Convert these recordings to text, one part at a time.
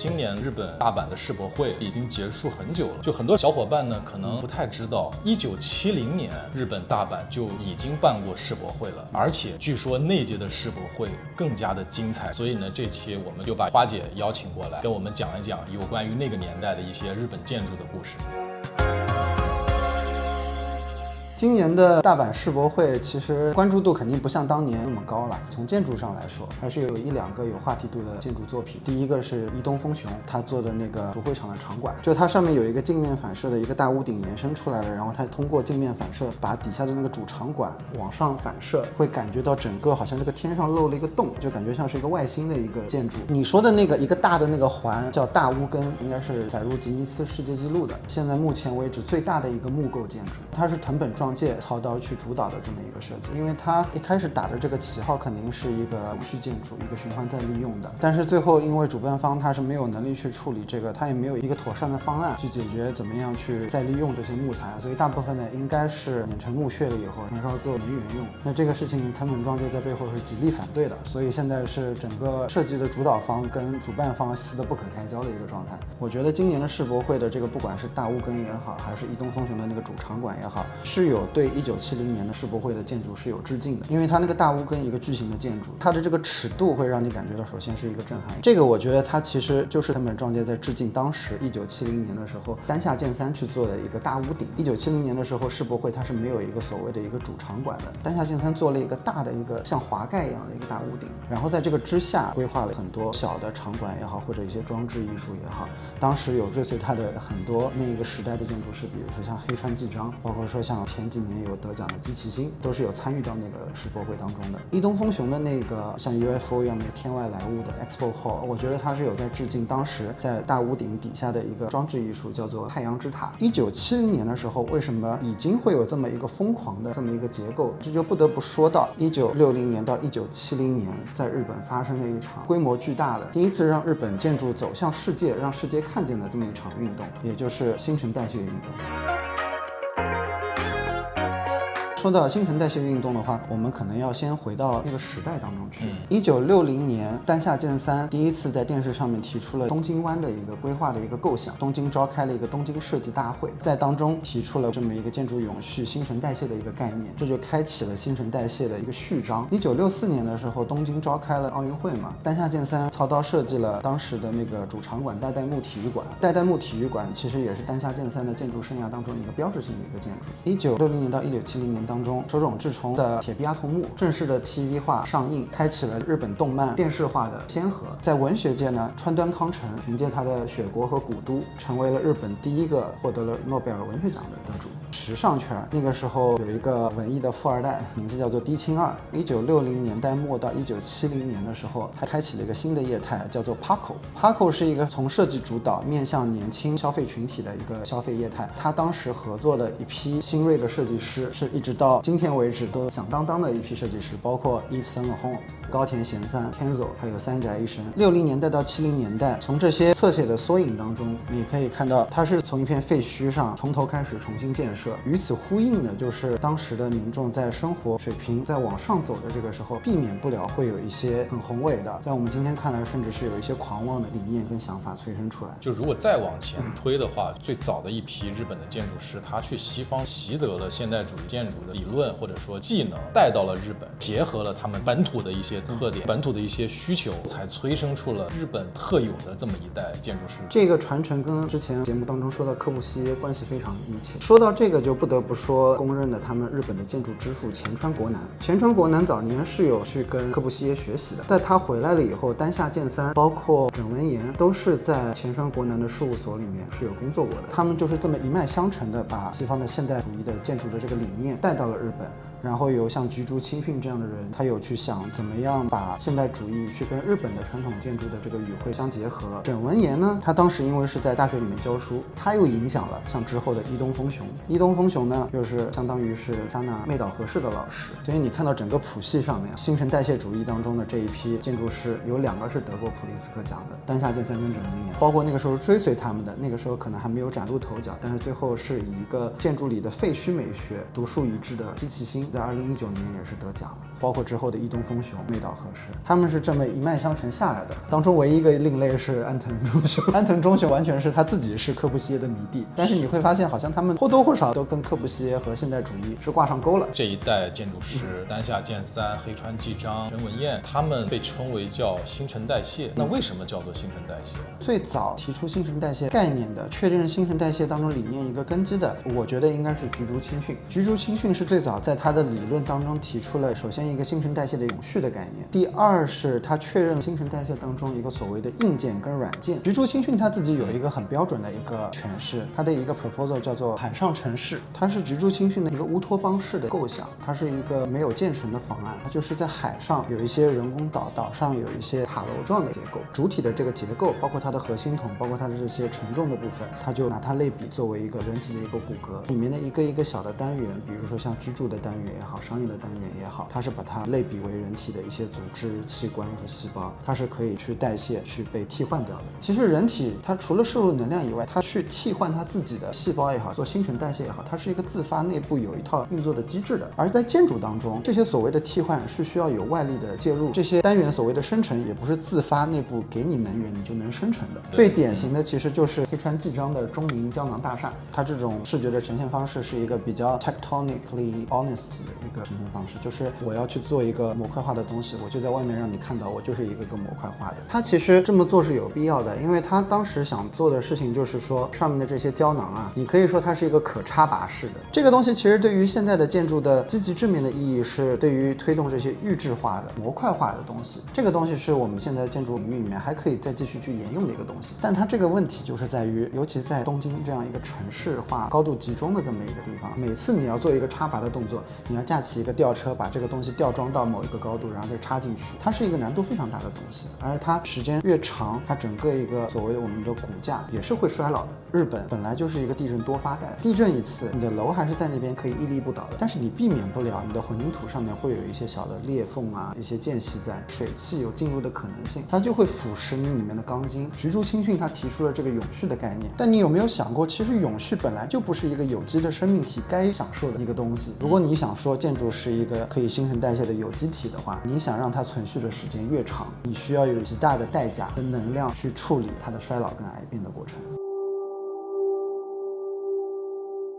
今年日本大阪的世博会已经结束很久了，就很多小伙伴呢可能不太知道，1970年日本大阪就已经办过世博会了，而且据说那届的世博会更加的精彩。所以呢，这期我们就把花姐邀请过来，跟我们讲一讲有关于那个年代的一些日本建筑的故事。今年的大阪世博会其实关注度肯定不像当年那么高了。从建筑上来说，还是有一两个有话题度的建筑作品。第一个是伊东丰雄他做的那个主会场的场馆，就它上面有一个镜面反射的一个大屋顶延伸出来了，然后它通过镜面反射把底下的那个主场馆往上反射，会感觉到整个好像这个天上漏了一个洞，就感觉像是一个外星的一个建筑。你说的那个一个大的那个环叫大屋根，应该是载入吉尼斯世界纪录的，现在目前为止最大的一个木构建筑，它是藤本壮介操刀去主导的这么一个设计。因为它一开始打的这个旗号肯定是一个无序建筑，一个循环再利用的，但是最后因为主办方他是没有能力去处理这个，他也没有一个妥善的方案去解决怎么样去再利用这些木材，所以大部分呢应该是碾成木屑了以后焚烧做能源用。那这个事情藤本壮介在背后是极力反对的，所以现在是整个设计的主导方跟主办方撕得不可开交的一个状态。我觉得今年的世博会的这个不管是大屋根也好，还是伊东丰雄的那个主场馆也好，是有对1970年的世博会的建筑是有致敬的。因为它那个大屋根一个巨型的建筑，它的这个尺度会让你感觉到首先是一个震撼。这个我觉得它其实就是藤本壮介在致敬当时1970年的时候丹下健三去做的一个大屋顶。1970年的时候世博会它是没有一个所谓的一个主场馆的，丹下健三做了一个大的一个像滑盖一样的一个大屋顶，然后在这个之下规划了很多小的场馆也好，或者一些装置艺术也好。当时有追随它的很多那个时代的建筑师，比如说像黑川纪章，包括说像前几年有得奖的基崎新，都是有参与到那个世博会当中的。伊东丰雄的那个像 UFO 一样的天外来物的 Expo Hall， 我觉得它是有在致敬当时在大屋顶底下的一个装置艺术，叫做太阳之塔。1970年的时候，为什么已经会有这么一个疯狂的这么一个结构？这就不得不说到1960年到1970年，在日本发生了一场规模巨大的、第一次让日本建筑走向世界、让世界看见的这么一场运动，也就是新陈代谢运动。说到新陈代谢运动的话，我们可能要先回到那个时代当中去。1960年，丹下健三第一次在电视上面提出了东京湾的一个规划的一个构想，东京召开了一个东京设计大会，在当中提出了这么一个建筑永续、新陈代谢的一个概念，这就开启了新陈代谢的一个序章。1964年的时候，东京召开了奥运会嘛，丹下健三操刀设计了当时的那个主场馆代代木体育馆。代代木体育馆其实也是丹下健三的建筑生涯当中一个标志性的一个建筑。1960年到1970年当中，手冢治虫的铁臂阿童木正式的 TV 化上映，开启了日本动漫电视化的先河。在文学界呢，川端康成凭借他的《雪国和古都》成为了日本第一个获得了诺贝尔文学奖的得主。时尚圈那个时候有一个文艺的富二代，名字叫做低清二。1960年代末到1970年的时候，他开启了一个新的业态，叫做 PARCO。PARCO 是一个从设计主导面向年轻消费群体的一个消费业态。他当时合作的一批新锐的设计师，是一直到今天为止都响当当的一批设计师，包括 Yves Saint Laurent、高田贤三、Kenzo， 还有三宅一生。60年代到70年代，从这些侧写的缩影当中，你可以看到它是从一片废墟上从头开始重新建设。与此呼应的就是当时的民众在生活水平在往上走的这个时候，避免不了会有一些很宏伟的，在我们今天看来甚至是有一些狂妄的理念跟想法催生出来。就如果再往前推的话，最早的一批日本的建筑师，他去西方习得了现代主义建筑的理论或者说技能，带到了日本，结合了他们本土的一些特点、本土的一些需求，才催生出了日本特有的这么一代建筑师。这个传承跟之前节目当中说到柯布西耶关系非常密切。说到这个，就不得不说公认的他们日本的建筑之父前川国男。前川国男早年是有去跟柯布西耶学习的，在他回来了以后，丹下健三包括整文彦都是在前川国男的事务所里面是有工作过的。他们就是这么一脉相承的把西方的现代主义的建筑的这个理念带到了日本。然后有像菊竹清训这样的人，他有去想怎么样把现代主义去跟日本的传统建筑的这个语汇相结合。整文彦呢，他当时因为是在大学里面教书，他又影响了像之后的伊东丰雄。伊东丰雄呢，又是相当于是萨纳妹岛和世的老师。所以你看到整个谱系上面，新陈代谢主义当中的这一批建筑师，有2个是得过普利兹克奖的，丹下健三跟整文彦。包括那个时候追随他们的，那个时候可能还没有崭露头角，但是最后是以一个建筑里的废墟美学独树一帜的基崎新在2019年也是得奖了，包括之后的伊东丰雄、妹岛和世，他们是这么一脉相承下来的。当中唯一一个另类是安藤忠雄，安藤忠雄完全是他自己是柯布西耶的迷弟，但是你会发现好像他们或多或少都跟柯布西耶和现代主义是挂上钩了。这一代建筑师丹下健三、黑川纪章、任文彦，他们被称为叫新陈代谢。那为什么叫做新陈代谢？最早提出新陈代谢概念的，确认新陈代谢当中理念一个根基的，我觉得应该是菊竹清训。菊竹清训是最早在他的理论当中提出了，首先一个新陈代谢的永续的概念，第二是他确认了新陈代谢当中一个所谓的硬件跟软件。菊竹清训他自己有一个很标准的一个诠释，他的一个 proposal 叫做海上城市，它是菊竹清训的一个乌托邦式的构想，它是一个没有建成的方案，它就是在海上有一些人工岛，岛上有一些塔楼状的结构，主体的这个结构，包括它的核心筒，包括它的这些承重的部分，它就拿它类比作为一个人体的一个骨骼里面的一个一个小的单元，比如说像居住的单元也好，商业的单元也好，它是把它类比为人体的一些组织、器官和细胞，它是可以去代谢、去被替换掉的。其实人体它除了摄入能量以外，它去替换它自己的细胞也好，做新陈代谢也好，它是一个自发内部有一套运作的机制的。而在建筑当中，这些所谓的替换是需要有外力的介入，这些单元所谓的生成也不是自发内部给你能源你就能生成的。最典型的其实就是黑川纪章的中银胶囊大厦，它这种视觉的呈现方式是一个比较 tectonically honest 的一个呈现方式，就是我要去做一个模块化的东西，我就在外面让你看到我就是一个个模块化的。它其实这么做是有必要的，因为他当时想做的事情就是说上面的这些胶囊啊，你可以说它是一个可插拔式的。这个东西其实对于现在的建筑的积极正面的意义是对于推动这些预制化的模块化的东西，这个东西是我们现在建筑领域里面还可以再继续去沿用的一个东西。但它这个问题就是在于，尤其在东京这样一个城市化高度集中的这么一个地方，每次你要做一个插拔的动作，你要架起一个吊车把这个东西吊装到某一个高度，然后再插进去，它是一个难度非常大的东西，而它时间越长，它整个一个所谓的我们的骨架也是会衰老的。日本本来就是一个地震多发带，地震一次你的楼还是在那边可以屹立不倒的，但是你避免不了你的混凝土上面会有一些小的裂缝啊，一些间隙在，水汽有进入的可能性，它就会腐蚀你里面的钢筋。菊竹清训他提出了这个永续的概念，但你有没有想过，其实永续本来就不是一个有机的生命体该享受的一个东西。如果你想说建筑是一个可以新陈代谢的有机体的话，你想让它存续的时间越长，你需要有极大的代价和能量去处理它的衰老跟癌变的过程。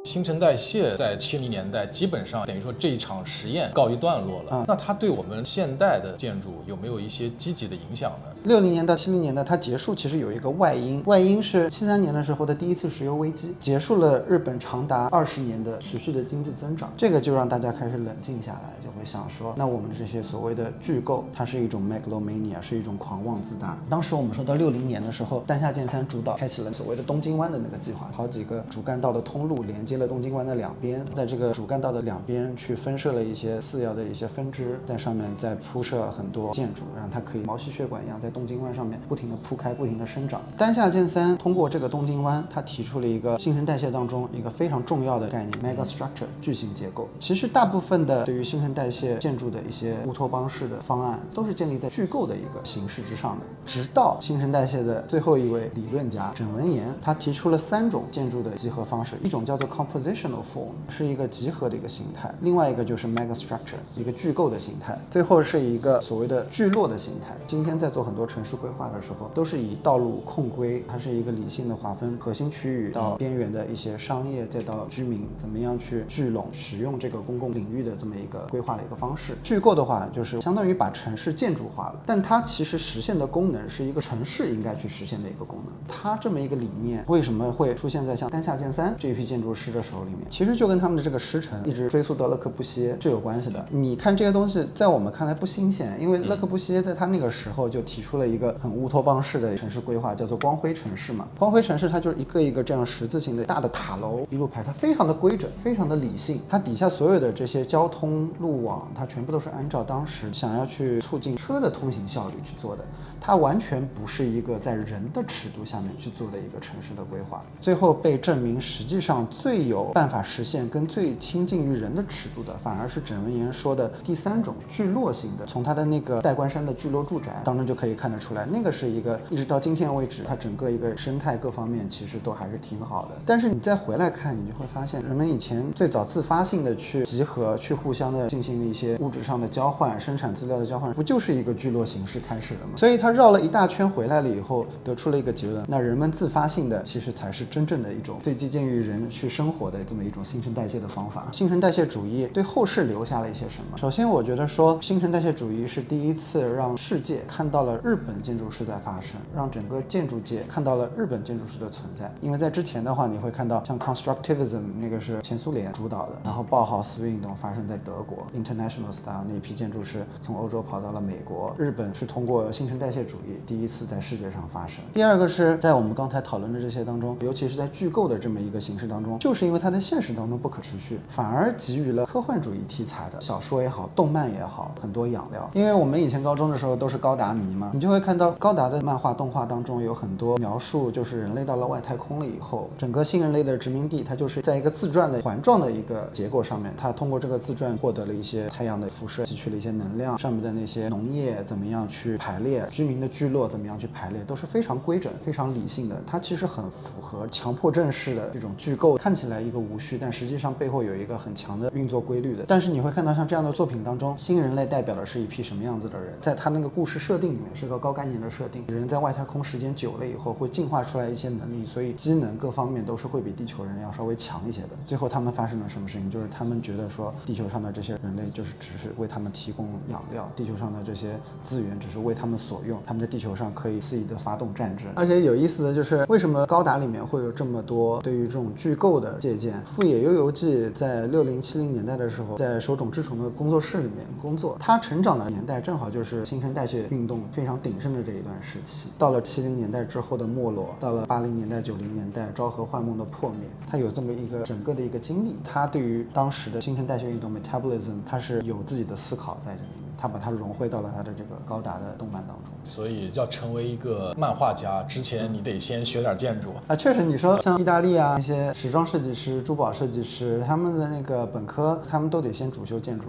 新陈代谢在70年代基本上等于说这一场实验告一段落了。那它对我们现代的建筑有没有一些积极的影响呢？60年到70年代它结束其实有一个外因，外因是73年的时候的第一次石油危机，结束了日本长达20年的持续的经济增长，这个就让大家开始冷静下来，就会想说，那我们这些所谓的巨构，它是一种 megalomania， 是一种狂妄自大。当时我们说到60年的时候，丹下健三主导开启了所谓的东京湾的那个计划，好几个主干道的通路连接了东京湾的两边，在这个主干道的两边去分设了一些次要的一些分支，在上面再铺设很多建筑，让它可以毛细血管一样在东京湾上面不停地铺开，不停地生长。丹下健三通过这个东京湾，他提出了一个新陈代谢当中一个非常重要的概念 megastructure 巨型结构。其实大部分的对于新陈代谢建筑的一些乌托邦式的方案都是建立在巨构的一个形式之上的，直到新陈代谢的最后一位理论家枕文彦，他提出了3种建筑的集合方式，一种叫做 compositional form， 是一个集合的一个形态，另外一个就是 megastructure， 一个巨构的形态，最后是一个所谓的聚落的形态。今天在做很多城市规划的时候，都是以道路控规，它是一个理性的划分核心区域到边缘的一些商业，再到居民怎么样去聚拢使用这个公共领域的这么一个规划的一个方式。巨构的话就是相当于把城市建筑化了，但它其实实现的功能是一个城市应该去实现的一个功能。它这么一个理念为什么会出现在像丹下健三这一批建筑师的手里面，其实就跟他们的这个师承一直追溯到勒柯布西耶是有关系的。你看这些东西在我们看来不新鲜，因为勒柯布西耶在他那个时候就提出了一个很乌托邦式的城市规划，叫做光辉城市嘛。光辉城市它就是一个一个这样十字形的大的塔楼一路排开，非常的规整，非常的理性，它底下所有的这些交通路网它全部都是按照当时想要去促进车的通行效率去做的，它完全不是一个在人的尺度下面去做的一个城市的规划。最后被证明实际上最有办法实现跟最亲近于人的尺度的，反而是枕文彦说的第3种聚落型的。从他的那个代官山的聚落住宅当中就可以看得出来，那个是一个一直到今天为止，它整个一个生态各方面其实都还是挺好的。但是你再回来看，你就会发现，人们以前最早自发性的去集合，去互相的进行一些物质上的交换、生产资料的交换，不就是一个聚落形式开始的吗？所以它绕了一大圈回来了以后，得出了一个结论：那人们自发性的其实才是真正的一种最接近于人去生活的这么一种新陈代谢的方法。新陈代谢主义对后世留下了一些什么？首先，我觉得说新陈代谢主义是第一次让世界看到了日本建筑师在发生，让整个建筑界看到了日本建筑师的存在。因为在之前的话，你会看到像 Constructivism 那个是前苏联主导的，然后包豪斯运动发生在德国 ，International Style 那一批建筑师从欧洲跑到了美国，日本是通过新陈代谢主义第一次在世界上发生。第二个是在我们刚才讨论的这些当中，尤其是在剧构的这么一个形式当中，就是因为它在现实当中不可持续，反而给予了科幻主义题材的小说也好，动漫也好，很多养料。因为我们以前高中的时候都是高达迷嘛，你就会看到高达的漫画动画当中有很多描述，就是人类到了外太空了以后，整个新人类的殖民地，它就是在一个自转的环状的一个结构上面，它通过这个自转获得了一些太阳的辐射，汲取了一些能量，上面的那些农业怎么样去排列，居民的聚落怎么样去排列，都是非常规整、非常理性的。它其实很符合强迫症式的这种剧构，看起来一个无序，但实际上背后有一个很强的运作规律的。但是你会看到像这样的作品当中，新人类代表的是一批什么样子的人？在他那个故事设定里面是个高概念的设定，人在外太空时间久了以后会进化出来一些能力，所以机能各方面都是会比地球人要稍微强一些的。最后他们发生了什么事情？就是他们觉得说地球上的这些人类就是只是为他们提供养料，地球上的这些资源只是为他们所用，他们在地球上可以肆意的发动战争。而且有意思的就是为什么高达里面会有这么多对于这种剧构的借鉴。富野由悠季在60、70年代的时候在手冢治虫的工作室里面工作，他成长的年代正好就是新陈代谢运动非常鼎盛的这一段时期。到了70年代之后的没落，到了80年代、90年代昭和幻梦的破灭，他有这么一个整个的一个经历。他对于当时的新陈代谢运动 metabolism 他是有自己的思考在这里面，他把它融汇到了他的这个高达的动漫当中。所以要成为一个漫画家之前，你得先学点建筑啊。确实，你说像意大利啊，一些时装设计师、珠宝设计师，他们的那个本科，他们都得先主修建筑。